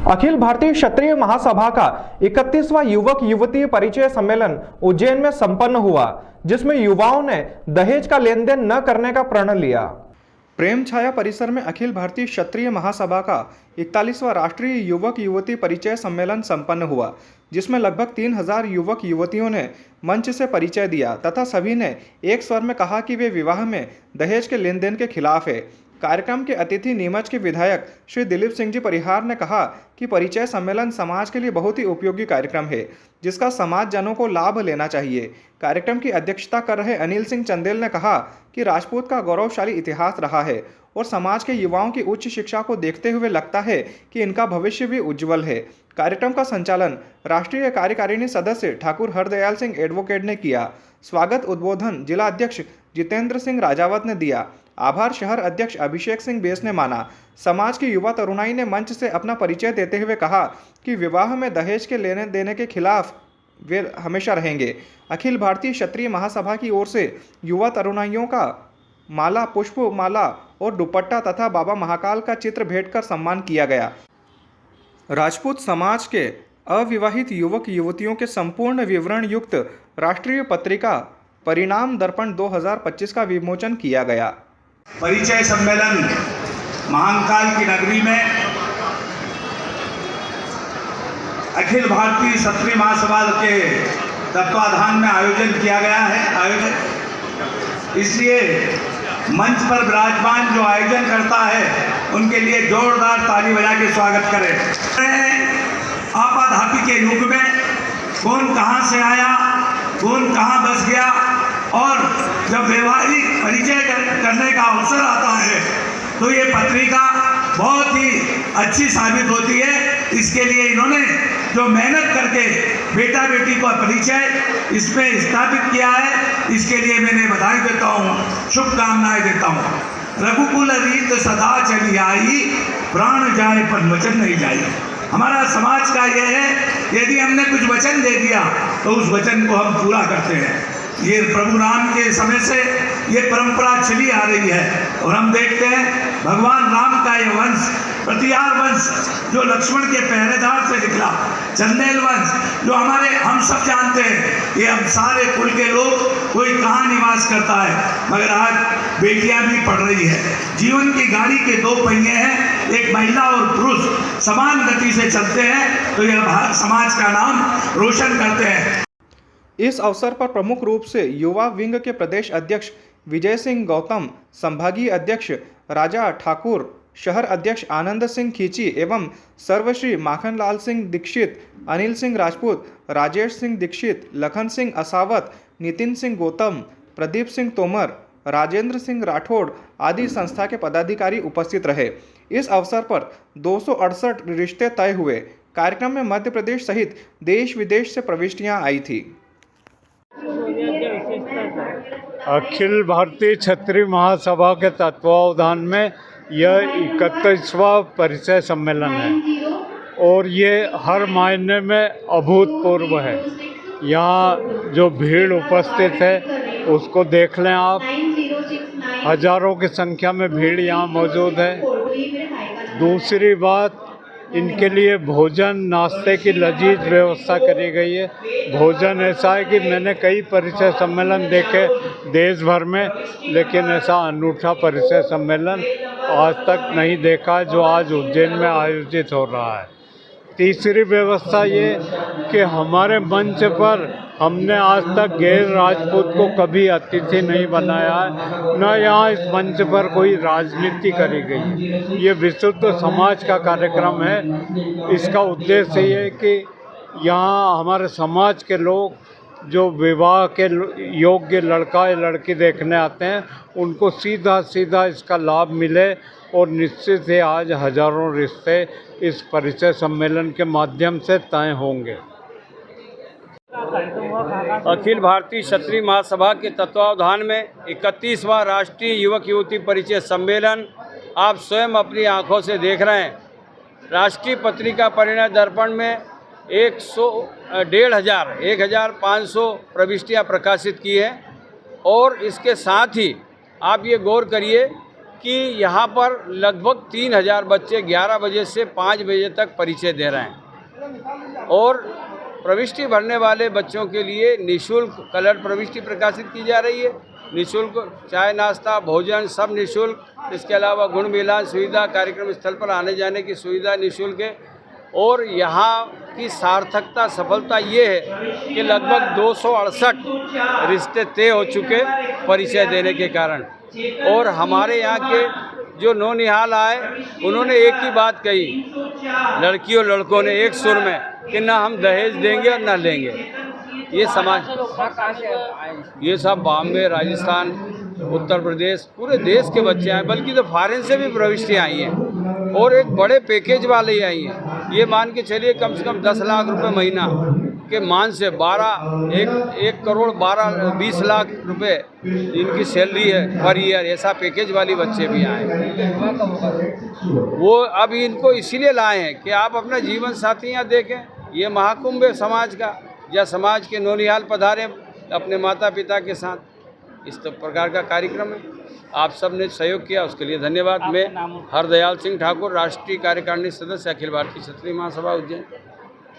अखिल भारतीय क्षत्रिय महासभा का 31वां युवक युवती परिचय सम्मेलन उज्जैन में संपन्न हुआ, जिसमें युवाओं ने दहेज का लेन देन न करने का प्रण लिया। प्रेम छाया परिसर में अखिल भारतीय क्षत्रिय महासभा का 41वां राष्ट्रीय युवक युवती परिचय सम्मेलन संपन्न हुआ, जिसमें लगभग 3000 युवक युवतियों ने मंच से परिचय दिया तथा सभी ने एक स्वर में कहा कि वे विवाह में दहेज के लेन देन के खिलाफ है। कार्यक्रम के अतिथि नीमच के विधायक श्री दिलीप सिंह जी परिहार ने कहा कि परिचय सम्मेलन समाज के लिए बहुत ही उपयोगी कार्यक्रम है, जिसका समाज जनों को लाभ लेना चाहिए। कार्यक्रम की अध्यक्षता कर रहे अनिल सिंह चंदेल ने कहा कि राजपूत का गौरवशाली इतिहास रहा है और समाज के युवाओं की उच्च शिक्षा को देखते हुए लगता है कि इनका भविष्य भी उज्जवल है। कार्यक्रम का संचालन राष्ट्रीय कार्यकारिणी सदस्य ठाकुर हरदयाल सिंह एडवोकेट ने किया। स्वागत उद्बोधन जिला अध्यक्ष जितेंद्र सिंह राजावत ने दिया। आभार शहर अध्यक्ष अभिषेक सिंह बेस ने माना। समाज की युवा तरुणाई ने मंच से अपना परिचय देते हुए कहा कि विवाह में दहेज के लेने देने के खिलाफ वे हमेशा रहेंगे। अखिल भारतीय क्षत्रिय महासभा की ओर से युवा तरुणाइयों का माला, पुष्प माला और दुपट्टा तथा बाबा महाकाल का चित्र भेंट कर सम्मान किया गया। राजपूत समाज के अविवाहित युवक युवतियों के संपूर्ण विवरण युक्त राष्ट्रीय पत्रिका परिणाम दर्पण 2025 का विमोचन किया गया। परिचय सम्मेलन महाकाल की नगरी में अखिल भारतीय क्षत्रिय महासभा के तत्वाधान में आयोजन किया गया है। इसलिए मंच पर विराजमान जो आयोजन करता है उनके लिए जोरदार ताली बजा के स्वागत करें। आपाधापी के युग में कौन कहां से आया, कौन कहां बस गया, और जब वैवाहिक परिचय करने का अवसर आता है तो ये पत्रिका बहुत ही अच्छी साबित होती है। इसके लिए इन्होंने जो मेहनत करके बेटा बेटी का परिचय इसमें स्थापित किया है, इसके लिए मैंने बधाई देता हूँ, शुभकामनाएं देता हूँ। रघुकुल रीत सदा चली आई, प्राण जाए पर वचन नहीं जाए। हमारा समाज का ये है, यदि हमने कुछ वचन दे दिया तो उस वचन को हम पूरा करते हैं। ये प्रभु राम के समय से ये परंपरा चली आ रही है और हम देखते हैं भगवान राम का ये वंश, प्रतिहार वंश, जो लक्ष्मण के पहरेदार से निकला, चंदेल वंश, जो हम सब जानते हैं, ये हम सारे कुल के लोग कोई कहाँ निवास करता है, मगर आज बेटियां भी पढ़ रही है। जीवन की गाड़ी के दो पहिए हैं, एक महिला और पुरुष समान गति से चलते हैं तो यह समाज का नाम रोशन करते हैं। इस अवसर पर प्रमुख रूप से युवा विंग के प्रदेश अध्यक्ष विजय सिंह गौतम, संभागीय अध्यक्ष राजा ठाकुर, शहर अध्यक्ष आनंद सिंह खींची एवं सर्वश्री माखनलाल सिंह दीक्षित, अनिल सिंह राजपूत, राजेश सिंह दीक्षित, लखन सिंह असावत, नितिन सिंह गौतम, प्रदीप सिंह तोमर, राजेंद्र सिंह राठौड़ आदि संस्था के पदाधिकारी उपस्थित रहे। इस अवसर पर 268 रिश्ते तय हुए। कार्यक्रम में मध्य प्रदेश सहित देश विदेश से प्रविष्टियां आई थी। अखिल भारतीय क्षत्रिय महासभा के तत्वावधान में यह 31वां परिचय सम्मेलन है और ये हर मायने में अभूतपूर्व है। यहाँ जो भीड़ उपस्थित है उसको देख लें आप, हजारों की संख्या में भीड़ यहाँ मौजूद है। दूसरी बात, इनके लिए भोजन नाश्ते की लजीज व्यवस्था करी गई है। भोजन ऐसा है कि मैंने कई परिचय सम्मेलन देखे देश भर में, लेकिन ऐसा अनूठा परिचय सम्मेलन आज तक नहीं देखा जो आज उज्जैन में आयोजित हो रहा है। तीसरी व्यवस्था ये कि हमारे मंच पर हमने आज तक गैर राजपूत को कभी अतिथि नहीं बनाया है, न यहाँ इस मंच पर कोई राजनीति करी गई है। ये विशुद्ध समाज का कार्यक्रम है। इसका उद्देश्य ये है कि यहाँ हमारे समाज के लोग जो विवाह के योग्य लड़का या लड़की देखने आते हैं उनको सीधा सीधा इसका लाभ मिले, और निश्चित ही आज हजारों रिश्ते इस परिचय सम्मेलन के माध्यम से तय होंगे। अखिल भारतीय क्षत्रिय महासभा के तत्वावधान में 31वां राष्ट्रीय युवक युवती परिचय सम्मेलन आप स्वयं अपनी आंखों से देख रहे हैं। राष्ट्रीय पत्रिका परिणय दर्पण में 1500 प्रविष्टियां प्रकाशित की हैं और इसके साथ ही आप ये गौर करिए कि यहाँ पर लगभग 3000 बच्चे 11 बजे से 5 बजे तक परिचय दे रहे हैं और प्रविष्टि भरने वाले बच्चों के लिए निःशुल्क कलर प्रविष्टि प्रकाशित की जा रही है। निःशुल्क चाय नाश्ता भोजन सब निःशुल्क। इसके अलावा गुण मिलान सुविधा, कार्यक्रम स्थल पर आने जाने की सुविधा निःशुल्क है। और यहाँ की सार्थकता सफलता ये है कि लगभग 268 रिश्ते तय हो चुके परिचय देने के कारण। और हमारे यहाँ के जो नौनिहाल आए उन्होंने एक ही बात कही, लड़की और लड़कों ने एक सुर में, कि ना हम दहेज देंगे और ना लेंगे। ये समाज, ये सब बॉम्बे, राजस्थान, उत्तर प्रदेश, पूरे देश के बच्चे आए, बल्कि तो फॉरेन से भी प्रविष्टियाँ आई हैं और एक बड़े पैकेज वाले ही आई हैं। ये मान के चलिए कम से कम 10 लाख रुपए महीना के मान से 1 करोड़ 20 लाख रुपए इनकी सैलरी है पर ईयर। ऐसा पैकेज वाली बच्चे भी आए हैं। वो अब इनको इसीलिए लाए हैं कि आप अपना जीवन साथी यहाँ देखें। ये महाकुंभ है समाज का, या समाज के नौनिहाल पधारे अपने माता पिता के साथ। इस प्रकार का कार्यक्रम है। आप सब ने सहयोग किया, उसके लिए धन्यवाद। मैं हरदयाल सिंह ठाकुर, राष्ट्रीय कार्यकारिणी सदस्य, अखिल भारतीय क्षत्रिय महासभा उज्जैन।